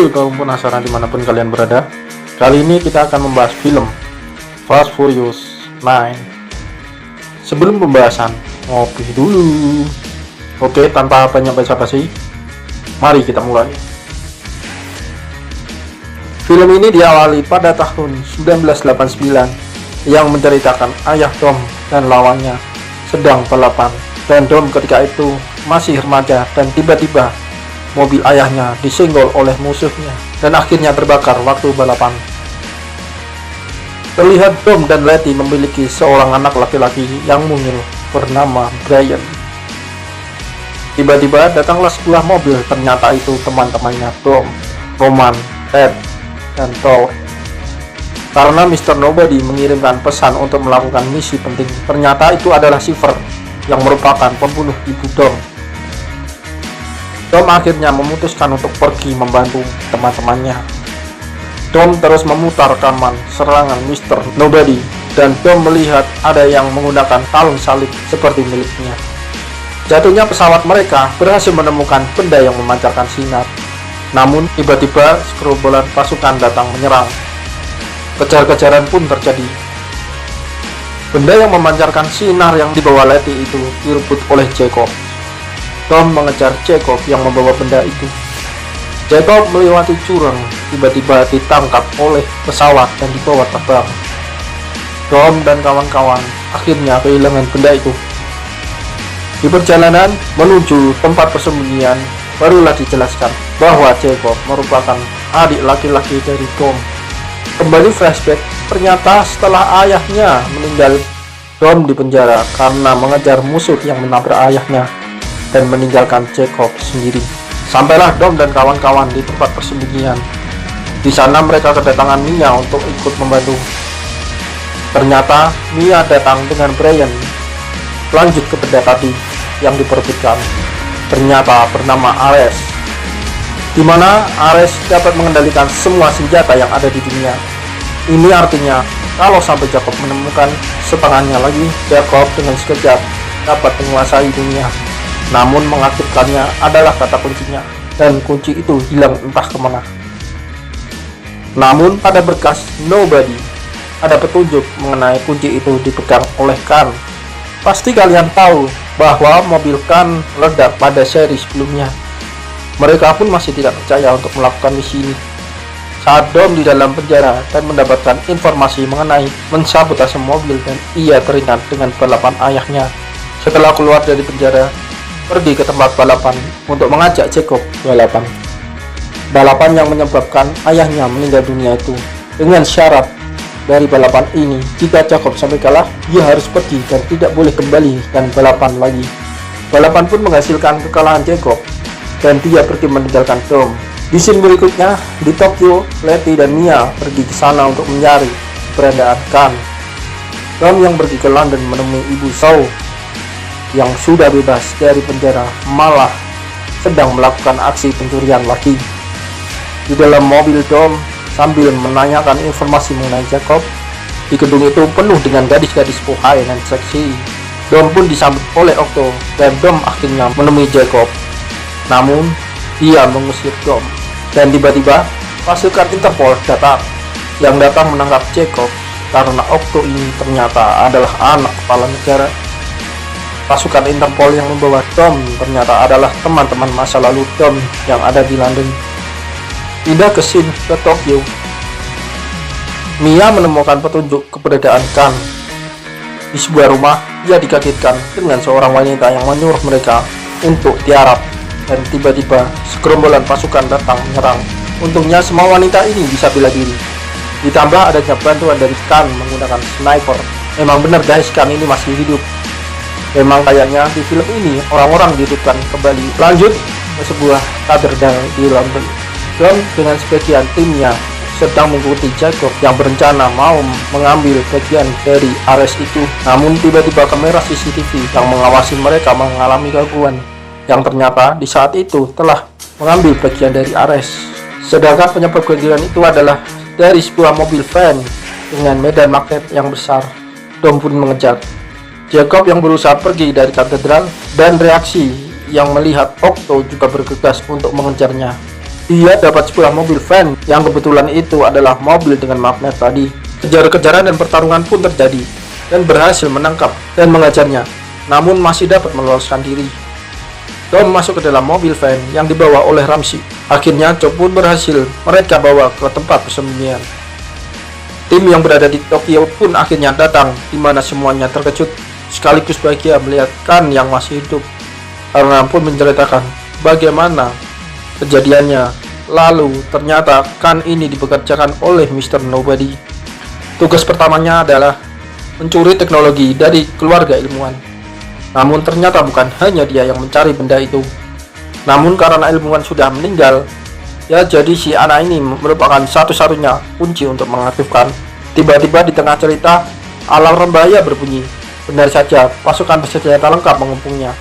Halo kaum penasaran dimanapun kalian berada. Kali ini kita akan membahas film Fast Furious 9. Sebelum pembahasan, ngopi dulu. Oke, tanpa banyak basa-basi, mari kita mulai. Film ini diawali pada tahun 1989 yang menceritakan ayah Dom dan lawannya sedang balapan, dan Dom ketika itu masih remaja dan tiba-tiba mobil ayahnya disenggol oleh musuhnya dan akhirnya terbakar waktu balapan. Terlihat Dom dan Letty memiliki seorang anak laki-laki yang mungil bernama Brian. Tiba-tiba datanglah sebuah mobil, ternyata itu teman-temannya Dom, Roman, Ted, dan Thor. Karena Mr. Nobody mengirimkan pesan untuk melakukan misi penting, ternyata itu adalah Silver yang merupakan pembunuh ibu Dom. Dom akhirnya memutuskan untuk pergi membantu teman-temannya. Dom terus memutar rekaman serangan Mr. Nobody, dan Dom melihat ada yang menggunakan kalung salib seperti miliknya. Jatuhnya pesawat mereka berhasil menemukan benda yang memancarkan sinar. Namun tiba-tiba segerombolan pasukan datang menyerang. Kejar-kejaran pun terjadi. Benda yang memancarkan sinar yang dibawa Letty itu direbut oleh Jacob. Dom mengejar Jacob yang membawa benda itu. Jacob melewati jurang, tiba-tiba ditangkap oleh pesawat dan dibawa terbang. Dom dan kawan-kawan akhirnya kehilangan benda itu. Di perjalanan menuju tempat persembunyian, barulah dijelaskan bahwa Jacob merupakan adik laki-laki dari Dom. Kembali flashback, ternyata setelah ayahnya meninggal, Dom dipenjara karena mengejar musuh yang menabrak ayahnya dan meninggalkan Jacob sendiri. Sampailah Dom dan kawan-kawan di tempat persembunyian. Di sana mereka kedatangan Mia untuk ikut membantu. Ternyata Mia datang dengan Brian. Lanjut ke benda tadi yang diperebutkan, ternyata bernama Ares, di mana Ares dapat mengendalikan semua senjata yang ada di dunia. Ini artinya kalau sampai Jacob menemukan setengahnya lagi, Jacob dengan sekejap dapat menguasai dunia. Namun mengaktifkannya adalah kata kuncinya, dan kunci itu hilang entah kemana. Namun pada berkas Nobody ada petunjuk mengenai kunci itu dipegang oleh Khan. Pasti kalian tahu bahwa mobil Khan meledak pada seri sebelumnya. Mereka pun masih tidak percaya untuk melakukan misi ini. Saat Dom di dalam penjara dan mendapatkan informasi mengenai mensabotase mobil, dan ia teringat dengan balapan ayahnya. Setelah keluar dari penjara, pergi ke tempat balapan untuk mengajak Jacob balapan. Balapan yang menyebabkan ayahnya meninggal dunia itu. Dengan syarat dari balapan ini, jika Jacob sampai kalah, dia harus pergi dan tidak boleh kembali dan balapan lagi. Balapan pun menghasilkan kekalahan Jacob, dan dia pergi meninggalkan Dom. Di scene berikutnya, di Tokyo, Letty dan Mia pergi ke sana untuk mencari keberadaan Khan. Dom yang pergi ke London menemui ibu Shaw yang sudah bebas dari penjara malah sedang melakukan aksi pencurian lagi. Di dalam mobil Dom sambil menanyakan informasi mengenai Jacob. Di gedung itu penuh dengan gadis-gadis pohai dan seksi. Dom pun disambut oleh Octo, dan Dom akhirnya menemui Jacob. Namun dia mengusir Dom, dan tiba-tiba pasukan Interpol datang, yang datang menangkap Jacob karena Octo ini ternyata adalah anak kepala negara. Pasukan Interpol yang membawa Dom ternyata adalah teman-teman masa lalu Dom yang ada di London. Pindah ke scene ke Tokyo. Mia menemukan petunjuk keberadaan Khan. Di sebuah rumah, ia dikagetkan dengan seorang wanita yang menyuruh mereka untuk tiarap, dan tiba-tiba segerombolan pasukan datang menyerang. Untungnya semua wanita ini bisa bela diri. Ditambah adanya bantuan dari Khan menggunakan sniper. Memang benar guys, Khan ini masih hidup. Memang kayaknya di film ini orang-orang dihidupkan kembali. Lanjut ke sebuah katedral di London. Dom dengan sebagian timnya sedang mengikuti Jacob yang berencana mau mengambil bagian dari Ares itu. Namun tiba-tiba kamera CCTV yang mengawasi mereka mengalami gangguan, yang ternyata di saat itu telah mengambil bagian dari Ares. Sedangkan penyebab gangguan itu adalah dari sebuah mobil van dengan medan magnet yang besar. Dom pun mengejar Jacob yang berusaha pergi dari katedral, dan reaksi yang melihat Octo juga bergegas untuk mengejarnya. Ia dapat sebuah mobil van yang kebetulan itu adalah mobil dengan magnet tadi. Kejar-kejaran dan pertarungan pun terjadi dan berhasil menangkap dan mengajarnya, namun masih dapat meloloskan diri. Dom masuk ke dalam mobil van yang dibawa oleh Ramsey. Akhirnya Chop pun berhasil mereka bawa ke tempat persembunyian. Tim yang berada di Tokyo pun akhirnya datang, di mana semuanya terkejut sekaligus bahagia melihat Kan yang masih hidup, karena pun menceritakan bagaimana kejadiannya. Lalu ternyata Kan ini dipekerjakan oleh Mr. Nobody. Tugas pertamanya adalah mencuri teknologi dari keluarga ilmuwan. Namun ternyata bukan hanya dia yang mencari benda itu, namun karena ilmuwan sudah meninggal, ya jadi si anak ini merupakan satu-satunya kunci untuk mengaktifkan. Tiba-tiba di tengah cerita, alarm bahaya berbunyi. Benar saja, pasukan bersenjata lengkap mengepungnya.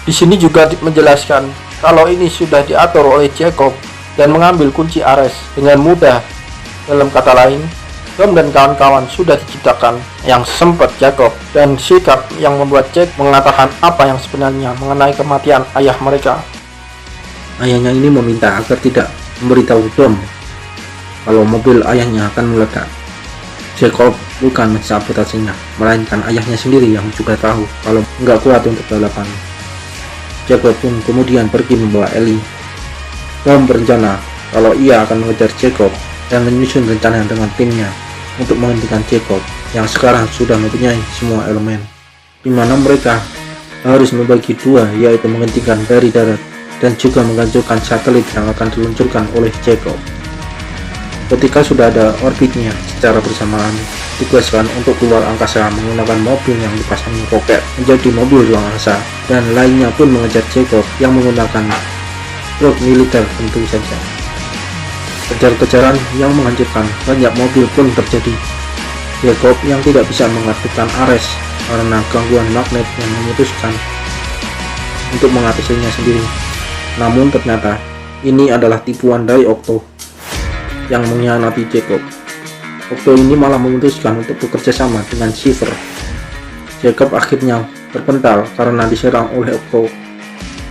Di sini juga menjelaskan kalau ini sudah diatur oleh Jacob dan mengambil kunci Ares dengan mudah. Dalam kata lain, Dom dan kawan-kawan sudah diciptakan yang sempat Jacob dan sikap yang membuat Jack mengatakan apa yang sebenarnya mengenai kematian ayah mereka. Ayahnya ini meminta agar tidak memberitahu Dom kalau mobil ayahnya akan meledak. Jacob bukan mensabotasinya, melainkan ayahnya sendiri yang juga tahu kalau nggak kuat untuk balapan. Jacob pun kemudian pergi membawa Ellie. Dom berencana kalau ia akan mengejar Jacob dan menyusun rencana dengan timnya untuk menghentikan Jacob yang sekarang sudah mempunyai semua elemen, di mana mereka harus membagi dua, yaitu menghentikan dari darat dan juga menghancurkan satelit yang akan diluncurkan oleh Jacob. Ketika sudah ada orbitnya secara bersamaan, ditugaskan untuk keluar angkasa menggunakan mobil yang dipasangi roket menjadi mobil ruang angkasa, dan lainnya pun mengejar Jacob yang menggunakan truk militer tentu saja. Kejar-kejaran yang menghancurkan banyak mobil pun terjadi. Jacob yang tidak bisa mengaktifkan Ares karena gangguan magnet yang memutuskan untuk mengatasinya sendiri. Namun ternyata ini adalah tipuan dari Octo yang mengkhianati Jacob. Octo ini malah memutuskan untuk bekerja sama dengan Shiver. Jacob akhirnya terpental karena diserang oleh Octo.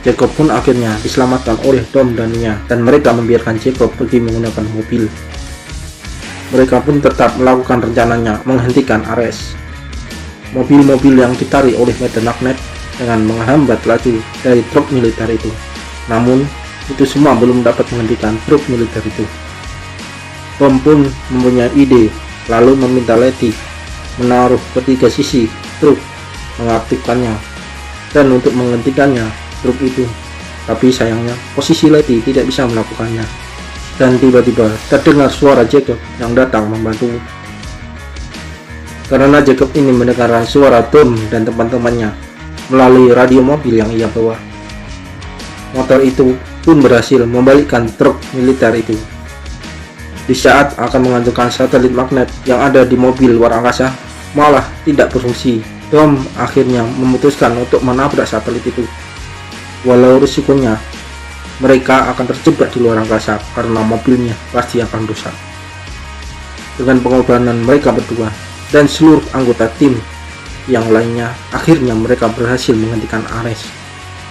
Jacob pun akhirnya diselamatkan oleh Dom dan Nia, dan mereka membiarkan Jacob pergi menggunakan mobil. Mereka pun tetap melakukan rencananya menghentikan Ares. Mobil-mobil yang ditarik oleh medan magnet dengan menghambat laju dari truk militer itu. Namun itu semua belum dapat menghentikan truk militer itu. Dom pun mempunyai ide, lalu meminta Letty menaruh ketiga sisi truk, mengaktifkannya dan untuk menghentikannya truk itu. Tapi sayangnya posisi Letty tidak bisa melakukannya, dan tiba-tiba terdengar suara Jacob yang datang membantu. Karena Jacob ini mendengarkan suara Dom dan teman-temannya melalui radio mobil yang ia bawa, motor itu pun berhasil membalikkan truk militer itu. Di saat akan menghancurkan satelit magnet yang ada di mobil luar angkasa, malah tidak berfungsi. Dom akhirnya memutuskan untuk menabrak satelit itu. Walau risikonya mereka akan terjebak di luar angkasa karena mobilnya pasti akan rusak. Dengan pengorbanan mereka berdua dan seluruh anggota tim yang lainnya, akhirnya mereka berhasil menghentikan Ares.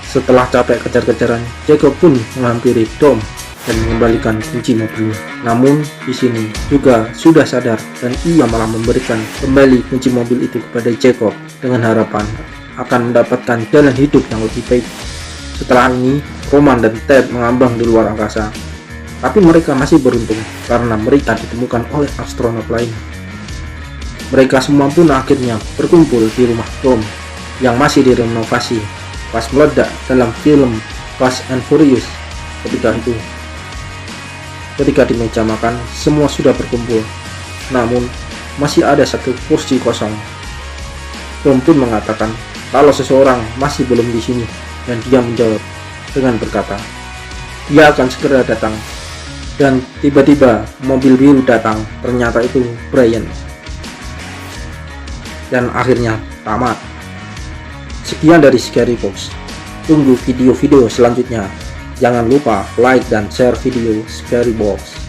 Setelah capek kejar-kejaran, Jacob pun menghampiri Dom dan mengembalikan kunci mobilnya. Namun di sini juga sudah sadar dan ia malah memberikan kembali kunci mobil itu kepada Jacob dengan harapan akan mendapatkan jalan hidup yang lebih baik. Setelah ini, Roman dan Ted mengambang di luar angkasa, tapi mereka masih beruntung karena mereka ditemukan oleh astronot lain. Mereka semua pun akhirnya berkumpul di rumah Dom yang masih direnovasi pas meledak dalam film Fast and Furious. Ketika di meja makan, semua sudah berkumpul, namun masih ada satu kursi kosong. Dom pun mengatakan kalau seseorang masih belum di sini, dan dia menjawab dengan berkata, dia akan segera datang. Dan tiba-tiba mobil biru datang, ternyata itu Brian. Dan akhirnya tamat. Sekian dari Scary Box. Tunggu video-video selanjutnya. Jangan lupa like dan share video Scary Box.